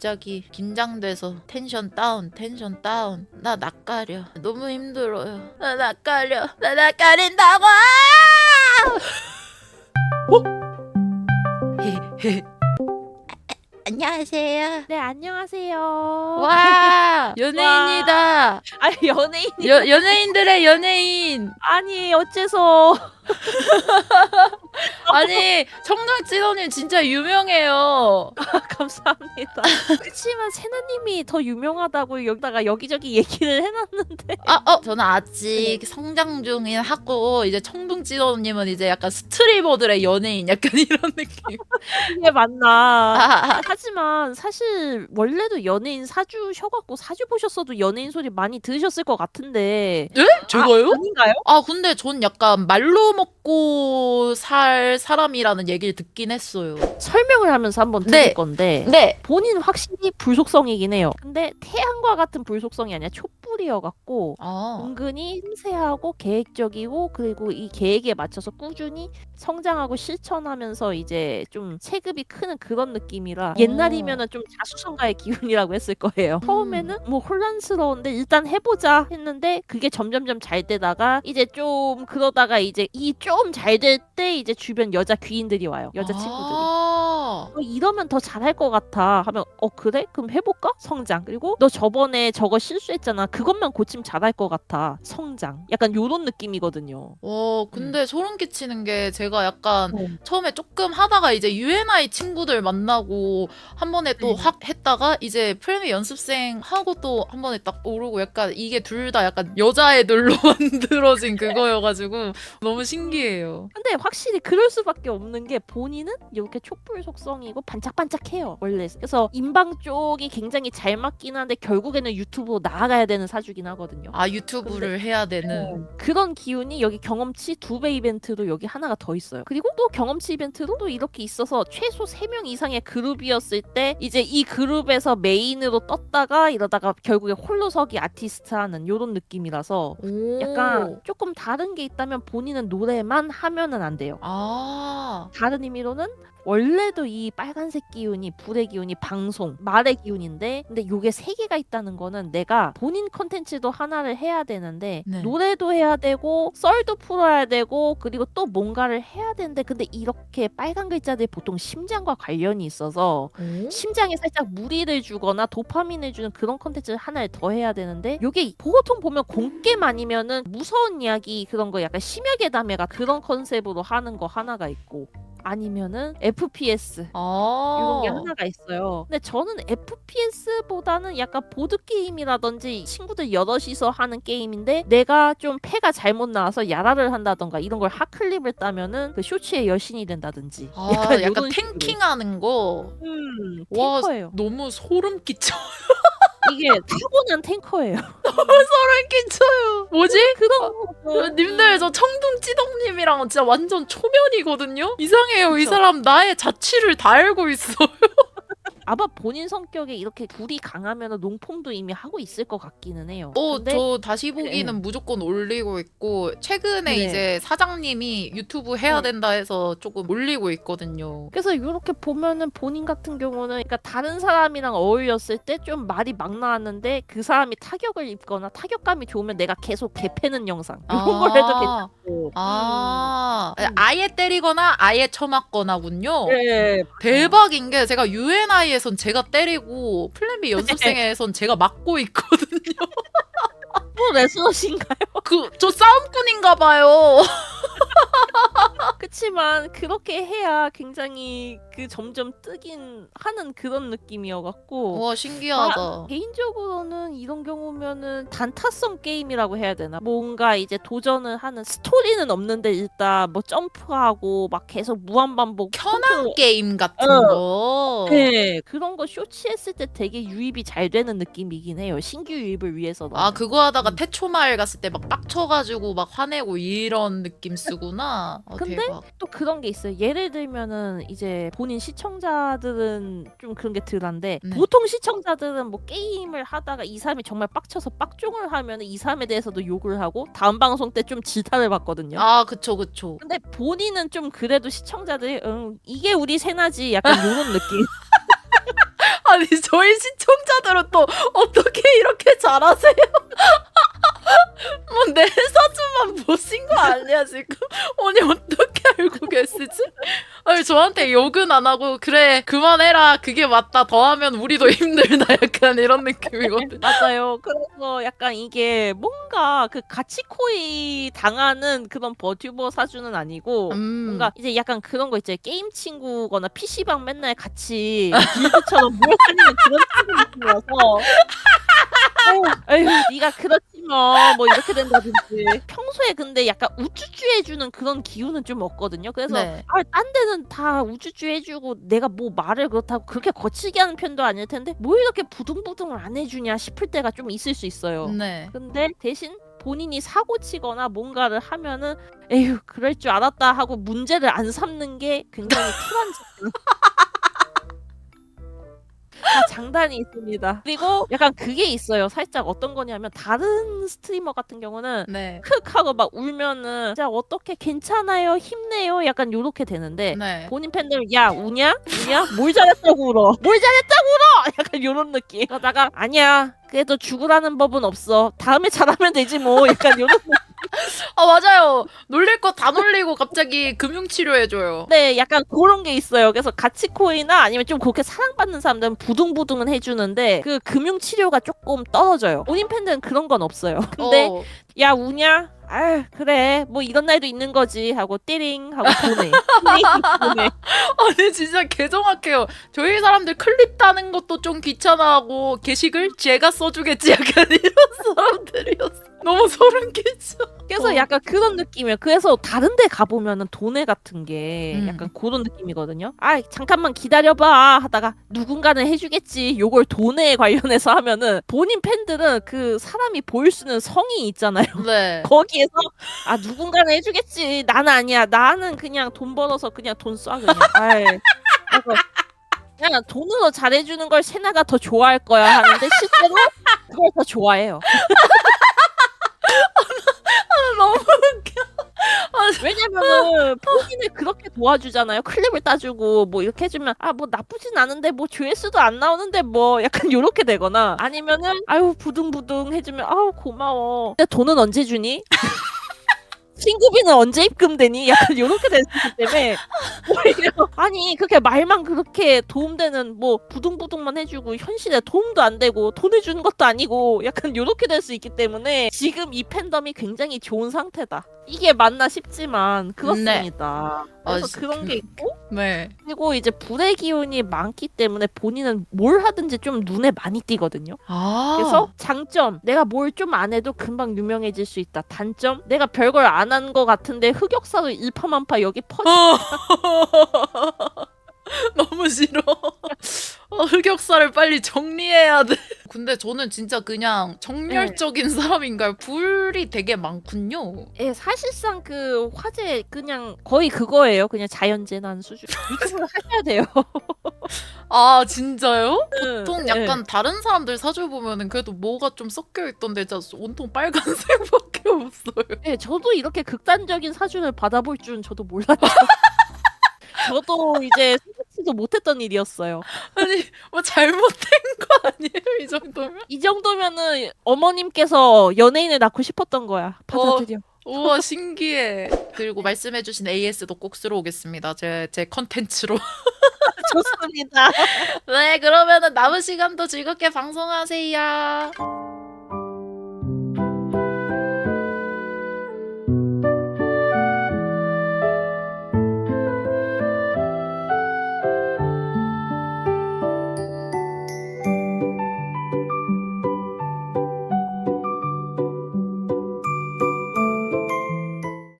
갑자기 긴장돼서 텐션 다운. 나 낯가려. 너무 힘들어요. 나 낯가린다고! 안녕하세요. 네, 안녕하세요. 와, 연예인이다. 아니, 연예인이 연예인들의 연예인. 아니, 어째서. 아니, 청정찌더님 진짜 유명해요. 감사합니다. 그치만 세나님이 더 유명하다고 여기다가 여기저기 얘기를 해놨는데. 저는 아직 성장 중인 하고, 이제 청둥찌더님은 이제 약간 스트리머들의 연예인, 약간 이런 느낌. 이게 맞나. 아, 하지만 사실 원래도 연예인 사주셔갖고 사주 보셨어도 연예인 소리 많이 들으셨을 것 같은데. 네? 제가요? 아닌가요? 근데 전 약간 말로 먹고 살 사람이라는 얘기를 듣긴 했어요. 설명을 하면서 한번 네. 드릴 건데. 네. 본인 확실히 불속성이긴 해요. 근데 태양과 같은 불속성이 아니라 촛불이어갖고 은근히 섬세하고 계획적이고, 그리고 이 계획에 맞춰서 꾸준히 성장하고 실천하면서 이제 좀 체급이 크는 그런 느낌이라 옛날이면은 좀 자수성가의 기운이라고 했을 거예요. 처음에는 뭐 혼란스러운데 일단 해보자 했는데 그게 점점점 잘 되다가 이제 좀 그러다가 이제 이 좀 잘 될 때 이제 주변 여자 귀인들이 와요. 여자 친구들이. 이러면 더 잘할 것 같아 하면 그래? 그럼 해볼까? 성장. 그리고 너 저번에 저거 실수했잖아. 그것만 고치면 잘할 것 같아. 성장. 약간 요런 느낌이거든요. 근데 소름 끼치는 게 제가 약간 어. 처음에 조금 하다가 이제 UNI 친구들 만나고 한 번에 또 네. 확 했다가 이제 프레미 연습생 하고 또 한 번에 딱 오르고 약간 이게 둘 다 약간 여자애들로 만들어진 그거여가지고 너무 신기해요. 근데 확실히 그럴 수밖에 없는 게 본인은 이렇게 촛불 속성이고 반짝반짝해요 원래. 그래서 인방 쪽이 굉장히 잘 맞긴 한데 결국에는 유튜브로 나아가야 되는 사주긴 하거든요. 유튜브를 해야 되는. 그런 기운이 여기 경험치 2배 이벤트도 여기 하나가 더 있어요. 그리고 또 경험치 이벤트도 또 이렇게 있어서 최소 3명 이상의 그룹이었을 때 이제 이 그룹에서 메인으로 떴다가 이러다가 결국에 홀로서기 아티스트 하는 요런 느낌이라서 약간 조금 다른 게 있다면 본인은 노래만 하면은 안 돼요. 다른 의미로는 원래도 이 빨간색 기운이, 불의 기운이 방송, 말의 기운인데, 근데 요게 3개가 있다는 거는 내가 본인 컨텐츠도 하나를 해야 되는데 네. 노래도 해야 되고 썰도 풀어야 되고 그리고 또 뭔가를 해야 되는데, 근데 이렇게 빨간 글자들이 보통 심장과 관련이 있어서 심장에 살짝 무리를 주거나 도파민을 주는 그런 컨텐츠를 하나를 더 해야 되는데, 요게 보통 보면 공겜 아니면은 무서운 이야기 그런 거 약간 심야괴담회가 그런 컨셉으로 하는 거 하나가 있고, 아니면은 FPS 이런 게 하나가 있어요. 근데 저는 FPS보다는 약간 보드게임이라든지 친구들 여럿이서 하는 게임인데 내가 좀 패가 잘못 나와서 야라를 한다던가 이런 걸 핫클립을 따면은 그 쇼츠의 여신이 된다든지 약간 요런 식으로. 탱킹하는 거. 와, 탱커예요. 너무 소름 끼쳐. 이게 타고난 탱커예요. 소름 끼쳐요. 뭐지? 그런 님들 저 청둥찌덕님이랑 진짜 완전 초면이거든요? 이상해요. 이 사람 나의 자취를 다 알고 있어요. 아마 본인 성격에 이렇게 불이 강하면 농폼도 이미 하고 있을 것 같기는 해요. 근데 저 다시 보기는 무조건 올리고 있고, 최근에 이제 사장님이 유튜브 해야 된다 해서 조금 올리고 있거든요. 그래서 이렇게 보면은 본인 같은 경우는 그러니까 다른 사람이랑 어울렸을 때 좀 말이 막 나왔는데 그 사람이 타격을 입거나 타격감이 좋으면 내가 계속 개패는 영상 이런 걸 해도 괜찮고. 아예 때리거나 아예 쳐맞거나군요. 네. 대박인 게 제가 UNI에선 제가 때리고 플랜 B 연습생에선 제가 맞고 있거든요. 또 레슬러신가요? 저 싸움꾼인가 봐요. 그치만 그렇게 해야 굉장히 그 점점 뜨긴 하는 그런 느낌이어갖고. 와, 신기하다. 개인적으로는 이런 경우면은 단타성 게임이라고 해야 되나? 뭔가 이제 도전을 하는 스토리는 없는데 일단 뭐 점프하고 막 계속 무한반복 현황 게임 같은 거. 네, 그런 거 쇼츠했을 때 되게 유입이 잘 되는 느낌이긴 해요. 신규 유입을 위해서도. 그거 하다가 태초마을 갔을 때 막 빡쳐가지고 막 화내고 이런 느낌 쓰구나. 근데 대박. 또 그런 게 있어요. 예를 들면은 이제 본인 시청자들은 좀 그런 게 덜한데 보통 시청자들은 뭐 게임을 하다가 2, 3이 정말 빡쳐서 빡종을 하면은 2, 3에 대해서도 욕을 하고 다음 방송 때 좀 질타를 받거든요. 그쵸. 근데 본인은 좀 그래도 시청자들이 이게 우리 세나지 약간 요런 느낌. 아니 저희 시청자들은 또 어떻게 이렇게 잘하세요? 뭐 내 사진만 보신 거 아니야 지금? 아니 어떻게 알고 계시지? 아니 저한테 욕은 안 하고 그래 그만해라 그게 맞다 더하면 우리도 힘들다 약간 이런 느낌이거든. 맞아요. 그래서 약간 이게 뭔가 그 가치코이 당하는 그런 버튜버 사주는 아니고 뭔가 이제 약간 그런 거 있잖아요. 게임 친구거나 PC방 맨날 같이 길드처럼 모여 다니는 그런 친구 느낌이어서 에휴 네가 그렇지 뭐 이렇게 된다든지. 평소에 근데 약간 우쭈쭈 해주는 그런 기운은 좀 없거든요. 그래서 네. 딴 데는 다 우쭈쭈 해주고 내가 뭐 말을 그렇다고 그렇게 거칠게 하는 편도 아닐 텐데 뭐 이렇게 부둥부둥을 안 해주냐 싶을 때가 좀 있을 수 있어요. 네. 근데 대신 본인이 사고 치거나 뭔가를 하면은 에휴 그럴 줄 알았다 하고 문제를 안 삼는 게 굉장히 쿨한 짓. 다 장단이 있습니다. 그리고 약간 그게 있어요. 살짝 어떤 거냐면 다른 스트리머 같은 경우는 네. 크 하고 막 울면은 진짜 어떻게 괜찮아요 힘내요 약간 요렇게 되는데 네. 본인 팬들은 야 우냐? 뭘 잘했다고 울어? 뭘 잘했다고 울어? 약간 요런 느낌. 그러다가 아니야 그래도 죽으라는 법은 없어. 다음에 잘하면 되지 뭐 약간 요런 느낌. 아 맞아요. 놀릴 거 다 놀리고 갑자기 금융치료 해줘요. 네, 약간 그런 게 있어요. 그래서 가치코이나 아니면 좀 그렇게 사랑받는 사람들은 부둥부둥은 해주는데 그 금융치료가 조금 떨어져요. 본인 팬들은 그런 건 없어요. 근데 야 우냐? 아 그래 뭐 이런 날도 있는 거지 하고 띠링 하고 보내. 보내. 아니 진짜 개정확해요. 저희 사람들 클립 따는 것도 좀 귀찮아하고 게시글 제가 써주겠지 약간 이런 사람들이었어. 너무 소름 끼쳐. 그래서 약간 그런 느낌이에요. 그래서 다른 데 가보면은 도네 같은 게 약간 음. 그런 느낌이거든요. 아 잠깐만 기다려봐 하다가 누군가는 해주겠지. 요걸 도네에 관련해서 하면은 본인 팬들은 그 사람이 보일 수 있는 성이 있잖아요. 네. 거기에서 아 누군가는 해주겠지. 나는 아니야. 나는 그냥 돈 벌어서 그냥 돈 쏴 그냥. 아이. 그냥 돈으로 잘해주는 걸 세나가 더 좋아할 거야 하는데 실제로 그걸 더 좋아해요. 너무 웃겨. 왜냐면은 본인을 그렇게 도와주잖아요. 클립을 따주고 뭐 이렇게 해주면 아 뭐 나쁘진 않은데 뭐 조회수도 안 나오는데 뭐 약간 요렇게 되거나 아니면은 아유 부둥부둥 해주면 아우 고마워. 근데 돈은 언제 주니? 친구비는 언제 입금되니? 약간 요렇게 될 수 있기 때문에 오히려 아니 그렇게 말만 그렇게 도움되는 뭐 부둥부둥만 해주고 현실에 도움도 안 되고 돈을 주는 것도 아니고 약간 요렇게 될 수 있기 때문에 지금 이 팬덤이 굉장히 좋은 상태다. 이게 맞나 싶지만 그렇습니다. 그래서 그런 게 있고 네. 그리고 이제 불의 기운이 많기 때문에 본인은 뭘 하든지 좀 눈에 많이 띄거든요. 그래서 장점 내가 뭘 좀 안 해도 금방 유명해질 수 있다. 단점 내가 별걸 안 한 것 같은데 흑역사로 일파만파 여기 퍼지. 너무 싫어. 흑역사를 빨리 정리해야 돼. 근데 저는 진짜 그냥 정열적인 사람인가요? 불이 되게 많군요. 예, 사실상 그 화제 그냥 거의 그거예요. 그냥 자연재난 수준. 유튜브를 하셔야 돼요. 아 진짜요? 네. 보통 약간 다른 사람들 사주 보면은 그래도 뭐가 좀 섞여 있던데 진짜 온통 빨간색밖에 없어요. 네, 저도 이렇게 극단적인 사주를 받아볼 줄은 저도 몰랐죠. 저도 이제 생각지도 못했던 일이었어요. 아니 뭐 잘못된 거 아니에요 이 정도면? 이 정도면은 어머님께서 연예인을 낳고 싶었던 거야. 받아들여. 우와 신기해. 그리고 말씀해주신 AS도 꼭 쓰러 오겠습니다. 제 컨텐츠로. 좋습니다. 네 그러면은 남은 시간도 즐겁게 방송하세요.